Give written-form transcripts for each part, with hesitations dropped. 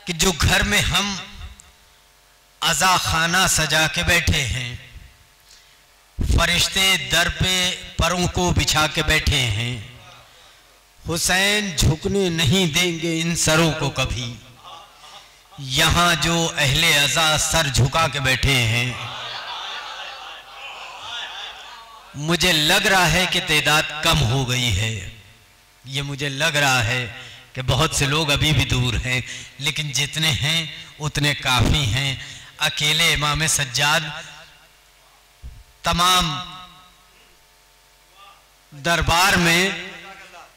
कि जो घर में हम अज़ा खाना सजा के बैठे हैं, फरिश्ते दर पे परों को बिछा के बैठे हैं, हुसैन झुकने नहीं देंगे इन सरों को कभी। यहाँ जो अहले अज़ा सर झुका के बैठे हैं, मुझे लग रहा है कि तादाद कम हो गई है। ये मुझे लग रहा है कि बहुत से लोग अभी भी दूर हैं, लेकिन जितने हैं उतने काफ़ी हैं। अकेले इमाम सज्जाद तमाम दरबार में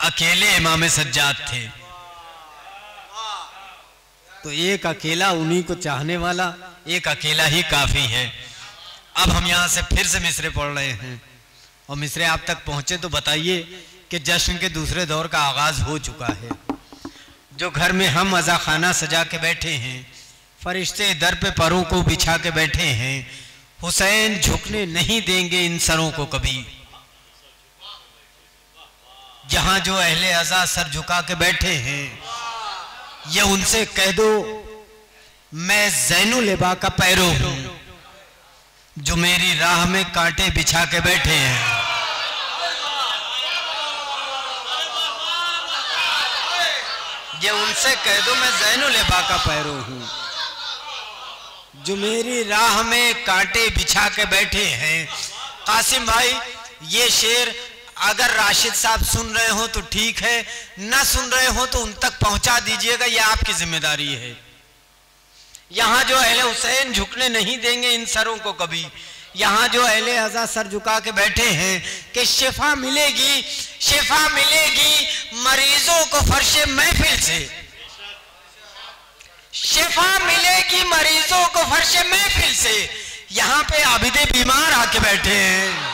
अकेले इमाम सज्जाद थे, तो एक अकेला उन्हीं को चाहने वाला एक अकेला ही काफ़ी है। अब हम यहाँ से फिर से मिसरे पढ़ रहे हैं, और मिसरे आप तक पहुँचे तो बताइए कि जश्न के दूसरे दौर का आगाज़ हो चुका है। जो घर में हम अज़ा खाना सजा के बैठे हैं, फरिश्ते दर पे परों को बिछा के बैठे हैं, हुसैन झुकने नहीं देंगे इन सरों को कभी। जहां जो अहले अज़ा सर झुका के बैठे हैं, ये उनसे कह दो मैं ज़ैनुल इबा का पैरो हूं, जो मेरी राह में कांटे बिछा के बैठे हैं। ये उनसे कह दो मैं ज़ैनुल इबा का पैरो हूं, जो मेरी राह में कांटे बिछा के बैठे हैं। कासिम भाई, ये शेर अगर राशिद साहब सुन रहे हो तो ठीक है, ना सुन रहे हो तो उन तक पहुंचा दीजिएगा, ये आपकी जिम्मेदारी है। यहाँ जो अहले हुसैन झुकने नहीं देंगे इन सरों को कभी। यहाँ जो अहले अज़ा सर झुका के बैठे हैं कि शिफा मिलेगी, शिफा मिलेगी मरीजों को फर्शे महफिल से, शिफा मिलेगी मरीजों को फर्शे महफिल से। यहाँ पे आबिदे बीमार आके बैठे हैं,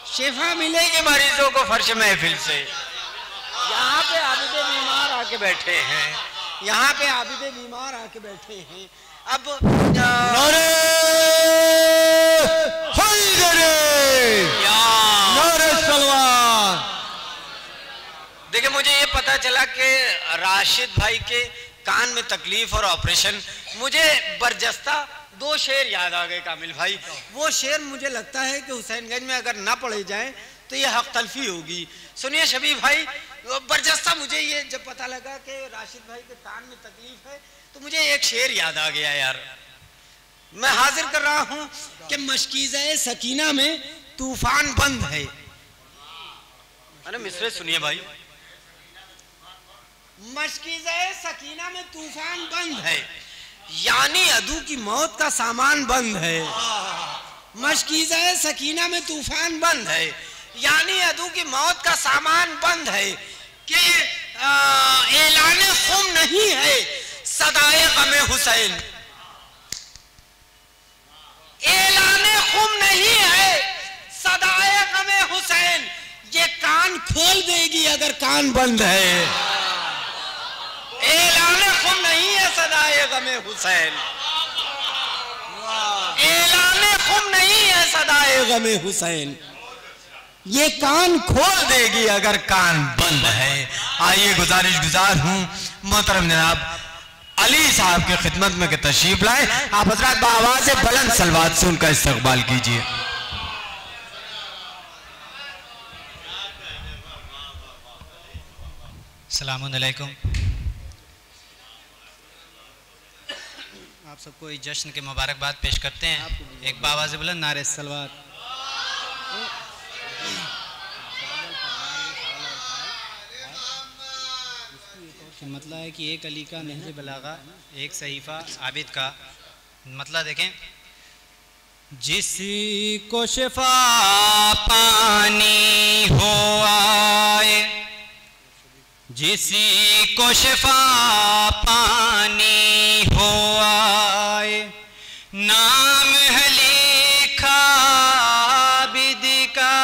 शिफा मिलेगी मरीजों को फर्श महफिल से। यहाँ पे आबिदे बीमार आके बैठे हैं, यहाँ पे आबिदे बीमार आके बैठे हैं। अब नारे सलवान। देखिए, मुझे ये पता चला कि राशिद भाई के कान में तकलीफ और ऑपरेशन, मुझे बरजस्ता दो शेर याद आ गए कामिल भाई। वो शेर मुझे लगता है कि हुसैनगंज में अगर ना पढ़े जाएं तो ये हक तलफी होगी। सुनिए शबी भाई, बरजस्ता मुझे ये जब पता लगा कि राशिद भाई के कान में तकलीफ है तो मुझे एक शेर याद आ गया यार। मैं हाजिर कर रहा हूं कि मशकीज़े सकीना में तूफान बंद है। अरे मिसरे सुनिए भाई, मशकीज़े सकीना में तूफान बंद है, यानी अदू की मौत का सामान बंद है। मशकीज़े सकीना में तूफान बंद है, यानी अदू की मौत का सामान बंद है। कि ऐलान खुम नहीं है सदाए गमे हुसैन, ऐलान खुम नहीं है सदाए गमे हुसैन। ये कान खोल देगी अगर कान बंद है। ऐलान खुम नहीं है सदाए गमे हुसैन, ऐलान खुम नहीं है सदाए गमे हुसैन। ये कान खोल देगी अगर कान बंद है। आइए गुजारिश गुजार हूं मोहतरम जनाब अली साहब के खिदमत में के तशरीफ लाए। आप हजरात बाआवाज़ बुलंद सलवात से उनका इस्तकबाल कीजिए। अस्सलामु अलैकुम। आप सबको इस जश्न के मुबारकबाद पेश करते हैं। एक बाआवाज़ बुलंद नारे सलवात। मतलब है कि एक अली का नहज बलागा, एक सहीफ़ा आबिद का। मतलब देखें, जिसी को शिफा पानी हो आए, जिसी को शिफा पानी हो आए, नाम है लिखा आबिद का।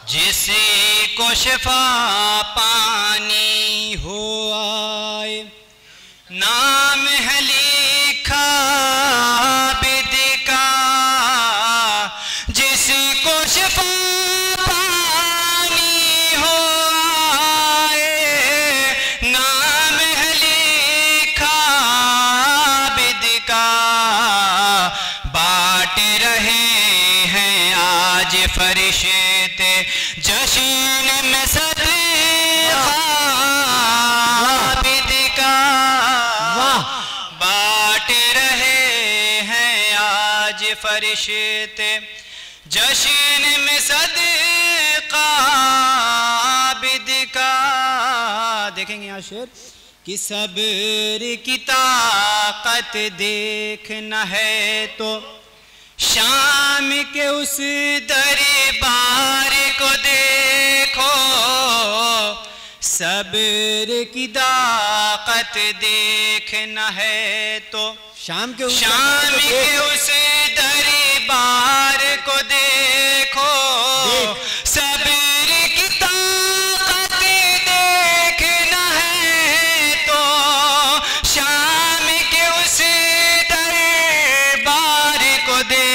जिसी को शिफा पानी हो आए, नाम है लिखा आबिद का। जिसी को शिफा पानी हो आए, फरिश्ते जश्न में सदका आबिद का। देखेंगे यहाँ शेर कि सब्र की ताकत देखना है तो शाम के उस दरबार को देखो, सब्र की ताकत देखना है तो शाम के उस दरबार को देखो, सब्र की ताकत देखना है तो शाम के उस दरबार को दे।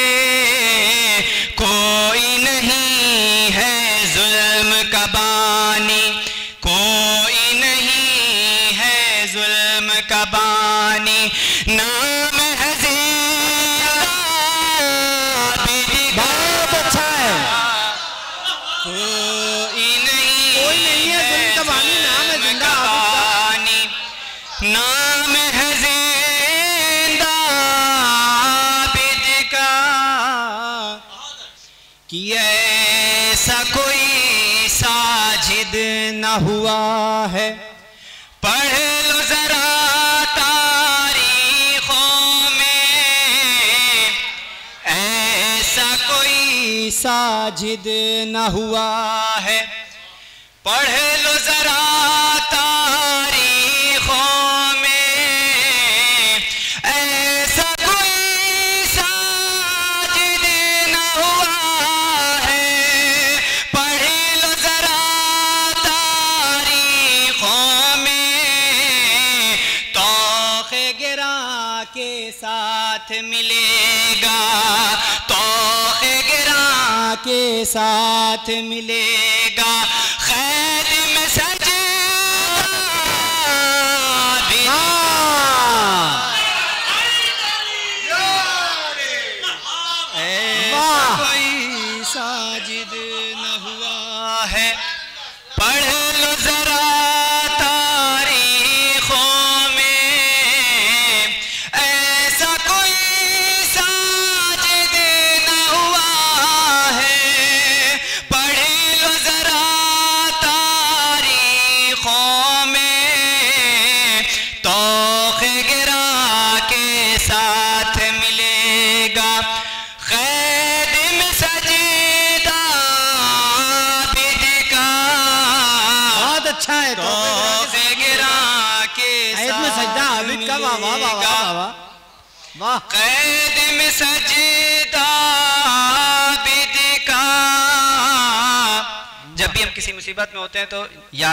कोई नहीं है जुल्म का बानी, कोई नहीं है जुल्म का बानी, नाम है बहुत अच्छा है। कोई नहीं है जुल्म का बानी, नाम है जिंदा बानी, नाम है जिंदा आबिद का। कि ऐसा कोई साजिद न हुआ है, पढ़ लो जरा तारीखों में, ऐसा कोई साजिद न हुआ है, पढ़ लो जरा तारीखों में, ऐसा कोई साजिद न हुआ है, पढ़ लो जरा तारीखों में, तौखे गिरा के साथ मिलेगा, तौखे गिरा के साथ मिलेगा, खैर में सजदा भी। ऐसा कोई साजिद न हुआ है, पढ़ लो जरा तारीखों में, ऐसा कोई साजिद न हुआ है, पढ़ लो जरा तारीखों में, तौखे गिरा के साथ मिलेगा, क़ैद में सजदा आबिद का। बहुत अच्छा है। तौखे गिरा के में सजदा आबिद का। वाह वाह वाह वाह वाह वाह। क़ैद में सजदा आबिद का। जब भी हम किसी मुसीबत में होते हैं तो या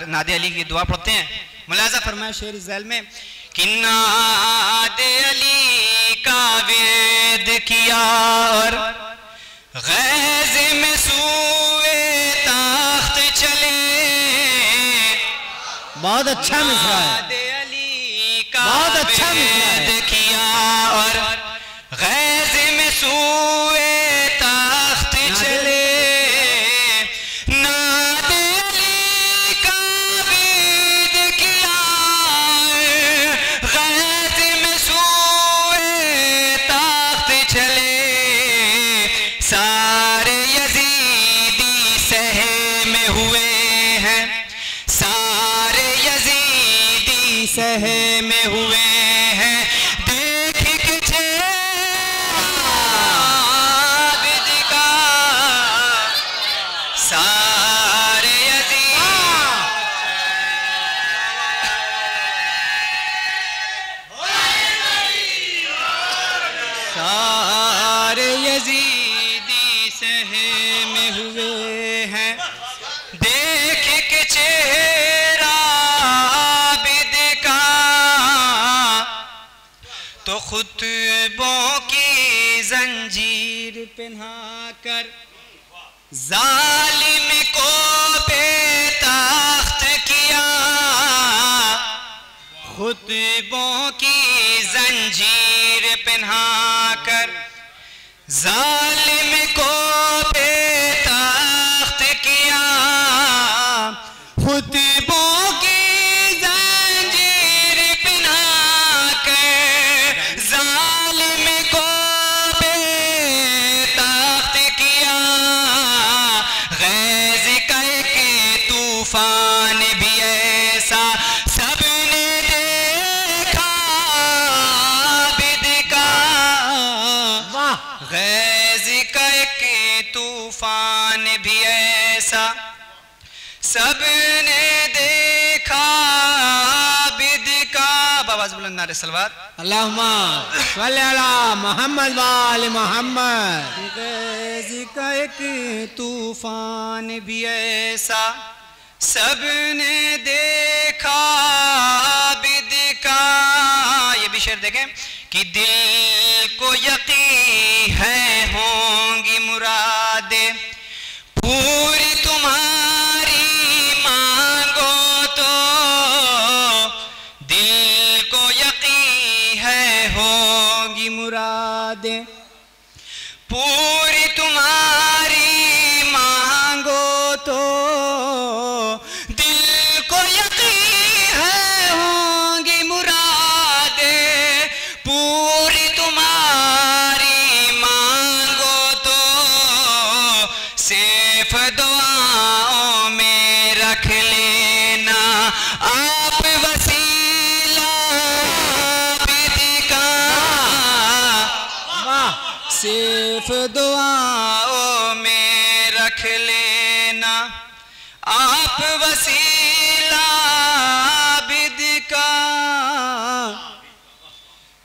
नादे अली की दुआ पढ़ते हैं। मुलाज़ा फरमाया शेर ज़ैल में कि नादे अली का विर्द किया और गैज़ में सूए ताख्त चले। बहुत अच्छा मिसरा है। नादे अली का बहुत अच्छा मिसरा है। विर्द किया और गैज़ में सूए ताख्त चले। नादे अली का विर्द किया गैज़ में सूए ताख्त चले। सारे यजीदी सहे में हुए हैं, सारे यजीदी सहे में हुए हैं। देख के चेहरा आबिद का सारे यजीदी। सारे यजीदी सहे में हुए हैं। देख के चेहरा आबिद का तो खुतबों की जंजीर पहना कर जालिम को बेताख्त किया। खुतबों की जंजीर पहना कर जालिम को बेताख्त किया। खुतबों की जंजीर पहना कर जालिम को बेताख्त ऐसा सबने देखा बिद का, गैज़ का एक तूफान भी ऐसा सबने देखा बिद का। बाबाज बुलंद नारे सलवात। अल्लाहुम्मा सल्ली अला मोहम्मद व आले मोहम्मद। गैज़ का एक तूफान भी ऐसा सबने देखा बिद का। ये भी शेर देखें कि दिल को यकीन है होंगी मुरादें पूरी तुम्हारी मांगो तो, दिल को यकीन है होंगी मुरादें पूरी तुम्हारी मांगो तो, दिल को यकीन है होंगी मुरादें पूरी तुम्हारी मांगो तो, सिर्फ दुआओं में रख लेना आप वसीला बिद का, सिर्फ दुआओं में रख लेना आप वसीला बिद का।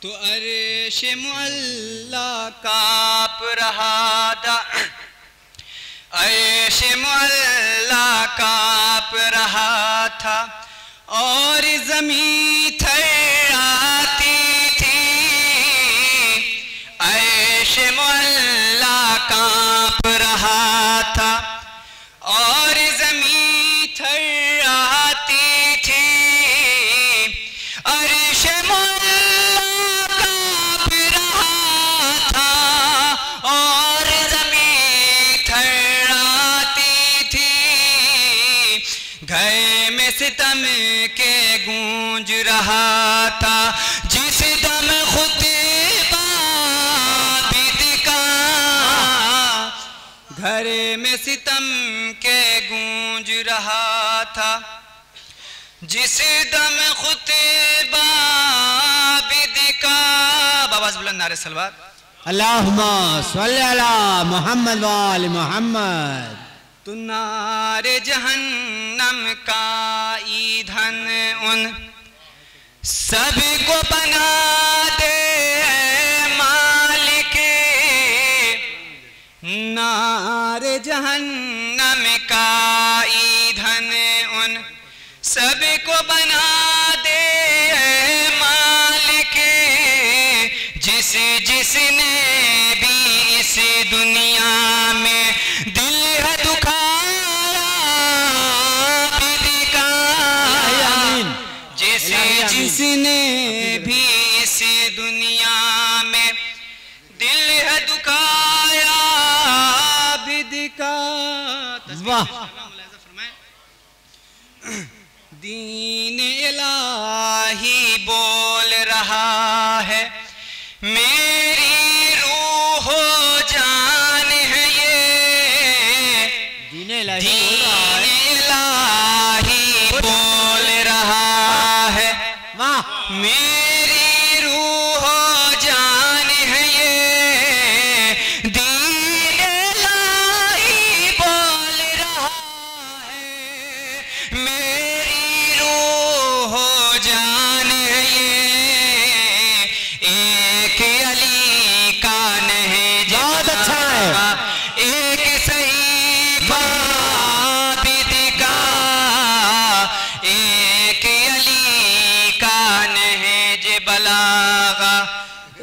तो अर्श मुअल्ला काँप रहा था, अर्श मुअल्ला काँप रहा था और ज़मीं थर्राती थी, अर्श मुअल्ला काँप रहा था और ज़मीं थर्राती थी, अर्श मुअल्ला काँप रहा था और ज़मीं थर्राती थी, घर में सितम के गूंज रहा था जिस दम खुतबा बिद का, घर में सितम के गूंज रहा था जिस दम खुतबा बिद का। बाबाज बुलंद नारे सलवात। अल्लाहुम्मा सल्ली अला मोहम्मद व आले मोहम्मद। तू नारे जहन्नम का ईंधन उन सबको बना दे मालिक, नारे जहन्नम का ईंधन उन सबको बना दे मालिक, जिस जिसने भी इस दुनिया में दिल है दुखाया बिद का, जिस जिसने भी इस दुनिया में दिल है दुखाया बिद का। वाह। दीन इलाही बोल रहा है मेरी रूह जान है ये, दीन इलाही बोल रहा है वाह, मेरी रूह जान है ये, दीन इलाही बोल रहा है मेरी रूह जान है ये, एक अली का नहीं बहुत अच्छा है, एक सही बिद का, एक अली का नहज बलागा,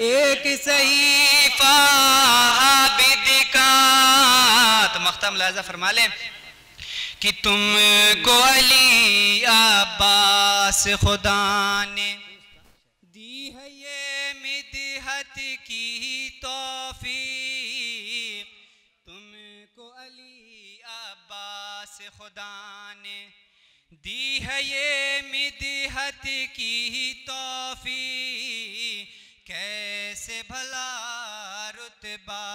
एक सही बिद का। तो मख्ता मुलाज़ा फरमा ले कि तुमको अली अब्बास खुदा ने दी है ये मिदहत की तौफीक, तुमको अली अब्बास खुदा ने दी है ये मिदहत की तौफीक, कैसे भला रुतबा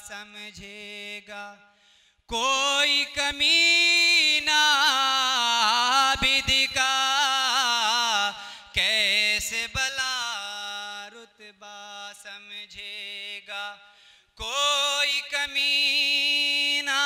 समझेगा कोई कमी ना बिद का, समझेगा, कोई कमी ना